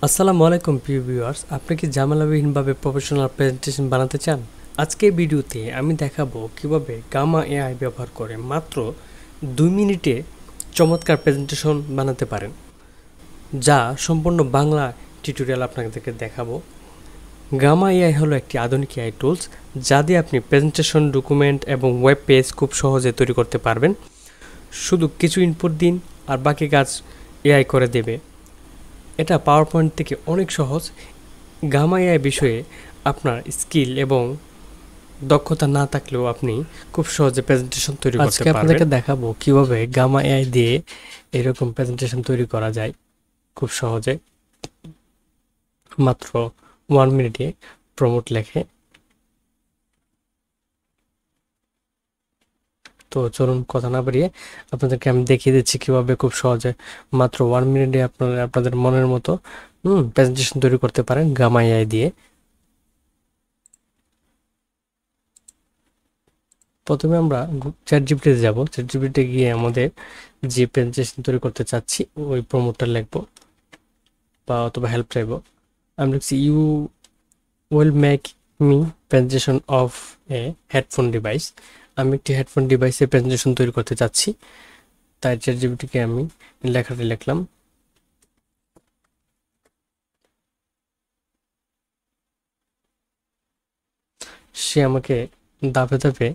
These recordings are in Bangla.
আসসালামু আলাইকুম প্রিয় ভিউয়ার্স, আপনি কি ঝামেলাবিহীনভাবে প্রফেশনাল প্রেজেন্টেশন বানাতে চান? আজকের ভিডিওতে আমি দেখাবো কিভাবে গামা এআই ব্যবহার করে মাত্র 2 মিনিটে চমৎকার প্রেজেন্টেশন বানাতে পারেন, যা সম্পূর্ণ বাংলা টিউটোরিয়াল আপনাদেরকে দেখাবো। গামা এআই হলো একটি আধুনিক এআই টুলস, যা দিয়ে আপনি প্রেজেন্টেশন, ডকুমেন্ট এবং ওয়েব পেজ খুব সহজে তৈরি করতে পারবেন। শুধু কিছু ইনপুট দিন আর বাকি কাজ এআই করে দেবে। এটা পাওয়ার পয়েন্ট থেকে অনেক সহজ। গামা এআই বিষয়ে আপনার স্কিল এবং দক্ষতা না থাকলেও আপনি খুব সহজে প্রেজেন্টেশন তৈরি করতে পারবেন। আজকে আপনাদেরকে দেখাবো কিভাবে গামা এআই দিয়ে এরকম প্রেজেন্টেশন তৈরি করা যায় খুব সহজে, মাত্র 1 মিনিটে প্রমোট লেখে। তো চলুন কথা না বাড়িয়ে আপনাদেরকে আমি দেখিয়ে দিচ্ছি কিভাবে খুব সহজে মাত্র 1 মিনিটে আপনাদের মনের মতো প্রেজেন্টেশন তৈরি করতে পারেন গামা এআই দিয়ে। প্রথমে আমরা চ্যাটজিপিটিতে যাব। চ্যাটজিপিটিতে গিয়ে আমাদের যে প্রেজেন্টেশন তৈরি করতে চাচ্ছি ওই প্রমোটটা লিখবো বা অথবা হেল্প চাইবো। আমি লিখছি you will make me presentation of a headphone device. আমি একটি হেডফোন ডিভাইসের প্রেজেন্টেশন তৈরি করতে চাচ্ছি, তাই চ্যাটজিপিটিকে আমি লেখাটা লিখলাম। সে আমাকে ধাপে ধাপে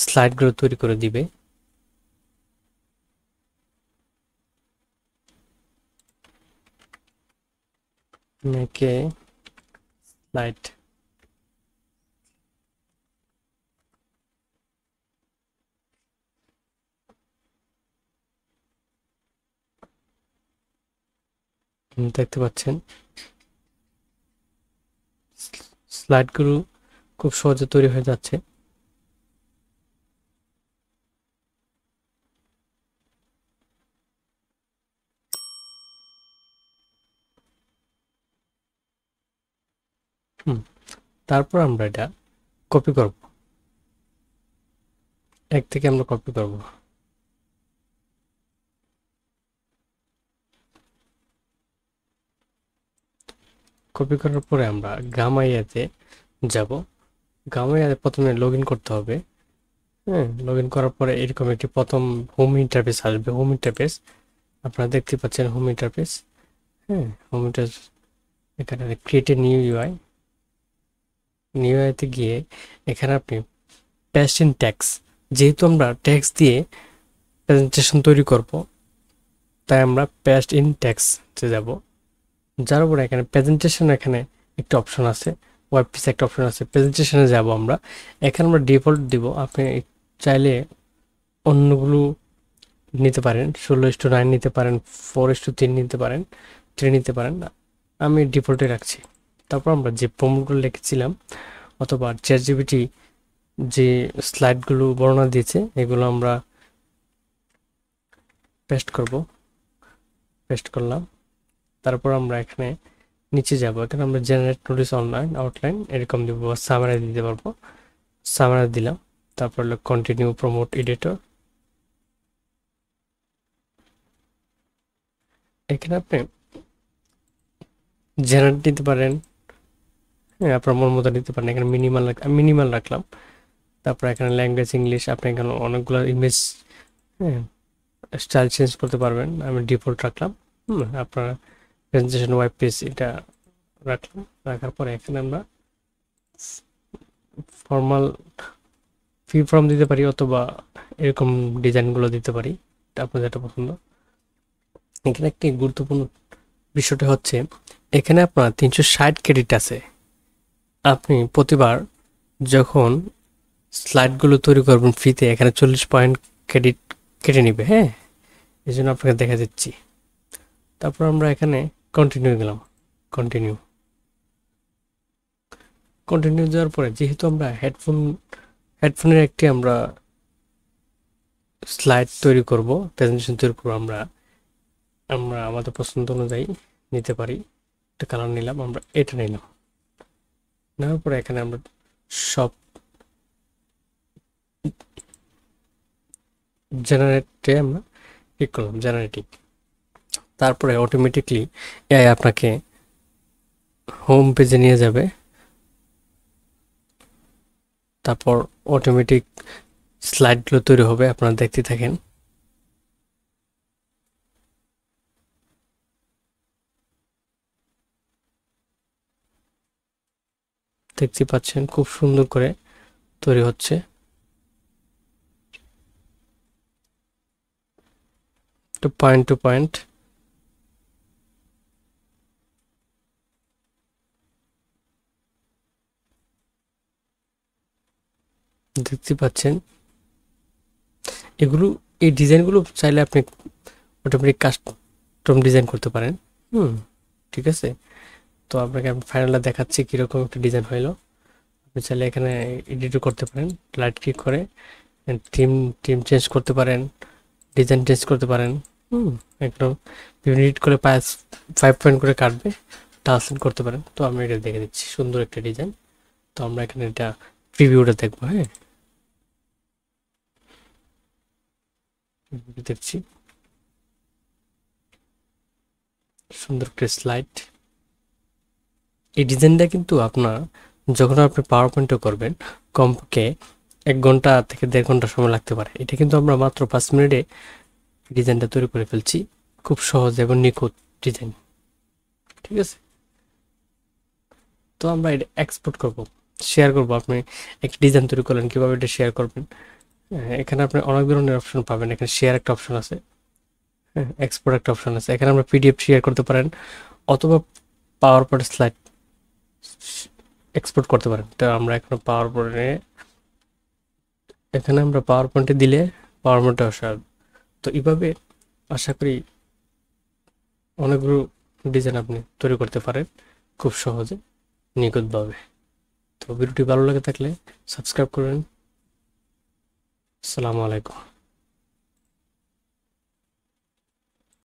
স্লাইডগুলো তৈরি করে দিবে। মেকে স্লাইড। দেখতে পাচ্ছেন স্লাইডগুলো খুব সহজে তৈরি হয়ে যাচ্ছে। তারপর আমরা এটা কপি করব, এক থেকে আমরা কপি করব। কপি করার পরে আমরা গামাইয়াতে যাব। গামাইয়াতে প্রথমে লগ ইন করতে হবে। হ্যাঁ, লগ ইন করার পরে এরকম একটি প্রথম হোম ইন্টারফেস আসবে। হোম ইন্টারফেস আপনারা দেখতে পাচ্ছেন, হোম ইন্টারফেস। হ্যাঁ, হোম ইন্টারফেস এখানে create a new UI. New ইউআইতে গিয়ে এখানে আপনি পেস্ট ইন ট্যাক্স, যেহেতু আমরা ট্যাক্স দিয়ে প্রেজেন্টেশন তৈরি করব, তাই আমরা পেস্ট ইন ট্যাক্সে যাব। যার উপরে এখানে প্রেজেন্টেশন, এখানে একটা অপশন আছে, ওয়েব পেজ একটা অপশন আছে। প্রেজেন্টেশনে যাব আমরা। এখানে আমরা ডিফল্ট দিব। আপনি চাইলে অন্যগুলো নিতে পারেন, 16:9 নিতে পারেন, 4:3 নিতে পারেন, 3 নিতে পারেন। আমি ডিফল্টে রাখছি। তারপর আমরা যে প্রম্পটগুলো লিখেছিলাম অথবা চ্যাটজিপিটি যে স্লাইডগুলো বর্ণনা দিয়েছে এগুলো আমরা পেস্ট করব। পেস্ট করলাম। তারপর আমরা এখানে নিচে যাব। এখানে আমরা জেনারেট নোটিস অনলাইন আউটলাইন এরকম দিব, সামারাইজ দিতে পারবো। সামারাইজ দিলাম। তারপর হলো কন্টিনিউ প্রমোট এডিটর। এখানে আপনি জেনারেট দিতে পারেন, হ্যাঁ, আপনার মন মতো নিতে পারেন। এখানে মিনিমাল রাখলাম। তারপর এখানে ল্যাঙ্গুয়েজ ইংলিশ। আপনি এখানে অনেকগুলো ইমেজ, হ্যাঁ, স্টাইল চেঞ্জ করতে পারবেন। আমি ডিফল্ট রাখলাম। আপনার প্রেজেন্টেশন ওয়েব পেজ এটা রাখলাম। রাখার পরে এখানে আমরা ফর্মাল ফ্রি ফর্ম দিতে পারি অথবা এরকম ডিজাইনগুলো দিতে পারি, আপনার যেটা পছন্দ। এখানে একটি গুরুত্বপূর্ণ বিষয়টা হচ্ছে এখানে আপনার 360 ক্রেডিট আছে। আপনি প্রতিবার যখন স্লাইডগুলো তৈরি করবেন ফ্রিতে, এখানে 40 পয়েন্ট ক্রেডিট কেটে নিবে। হ্যাঁ, এই জন্য আপনাকে দেখা দিচ্ছি। তারপর আমরা এখানে কন্টিনিউ গেলাম। কন্টিনিউ যাওয়ার পরে যেহেতু আমরা হেডফোনের একটি আমরা স্লাইড তৈরি করব, প্রেজেন্টেশন তৈরি করবো, আমরা আমাদের পছন্দ অনুযায়ী নিতে পারি। একটা কালার নিলাম, আমরা এটা নিলাম। নেওয়ার পরে এখানে আমরা সব জেনারেটে আমরা ক্লিক করলাম, জেনারেটিং। তারপরে অটোমেটিকলি এআই আপনাকে হোম পেজে নিয়ে যাবে। তারপর অটোমেটিক স্লাইডগুলো তৈরি হবে, আপনারা দেখতে থাকেন। দেখতে পাচ্ছেন খুব সুন্দর করে তৈরি হচ্ছে। তো পয়েন্ট টু পয়েন্ট দেখতে পাচ্ছেন। এগুলো, এই ডিজাইনগুলো চাইলে আপনি অটোমেটিক কাস্টম ডিজাইন করতে পারেন। ঠিক আছে। তো আপনাকে আমি ফাইনালটা দেখাচ্ছি কীরকম একটা ডিজাইন হইলো। আপনি চাইলে এখানে এডিটও করতে পারেন, রাইট ক্লিক করে টিম টিম চেঞ্জ করতে পারেন, ডিজাইন চেঞ্জ করতে পারেন। একদম বিভিন্ন এডিট করে 5 পয়েন্ট করে কাটবে, ট্রান্সলেট করতে পারেন। তো আমি এটা দেখে দিচ্ছি, সুন্দর একটা ডিজাইন। তো আমরা এখানে এটা প্রিভিউটা দেখবো। হ্যাঁ, দেখছি সুন্দর একটা স্লাইড। এই ডিজাইনটা কিন্তু আপনার যখন আপনি পাওয়ার পয়েন্টও করবেন, কমপক্ষে 1 ঘন্টা থেকে 1.5 ঘন্টা সময় লাগতে পারে। এটা কিন্তু আমরা মাত্র 5 মিনিটে ডিজাইনটা তৈরি করে ফেলছি, খুব সহজ এবং নিখুঁত ডিজাইন। ঠিক আছে। তো আমরা এটা এক্সপোর্ট করব, শেয়ার করব। আপনি একটা ডিজাইন তৈরি করলেন, কীভাবে এটা শেয়ার করবেন? এখানে আপনি অনেক ধরনের অপশন পাবেন। এখানে শেয়ার একটা অপশন আছে, হ্যাঁ, এক্সপোর্ট একটা অপশন আছে। এখানে আমরা পিডিএফ শেয়ার করতে পারেন, অথবা পাওয়ার পয়েন্ট স্লাইড এক্সপোর্ট করতে পারেন। তো আমরা এখন পাওয়ার পয়েন্টে, এখানে আমরা পাওয়ার পয়েন্টে দিলে পাওয়ার পয়েন্টে আসা। তো এইভাবে আশা করি অনেকগুলো ডিজাইন আপনি তৈরি করতে পারেন খুব সহজে, নিখুঁতভাবে। তো ভিডিওটি ভালো লাগে থাকলে সাবস্ক্রাইব করবেন। আসসালামু আলাইকুম।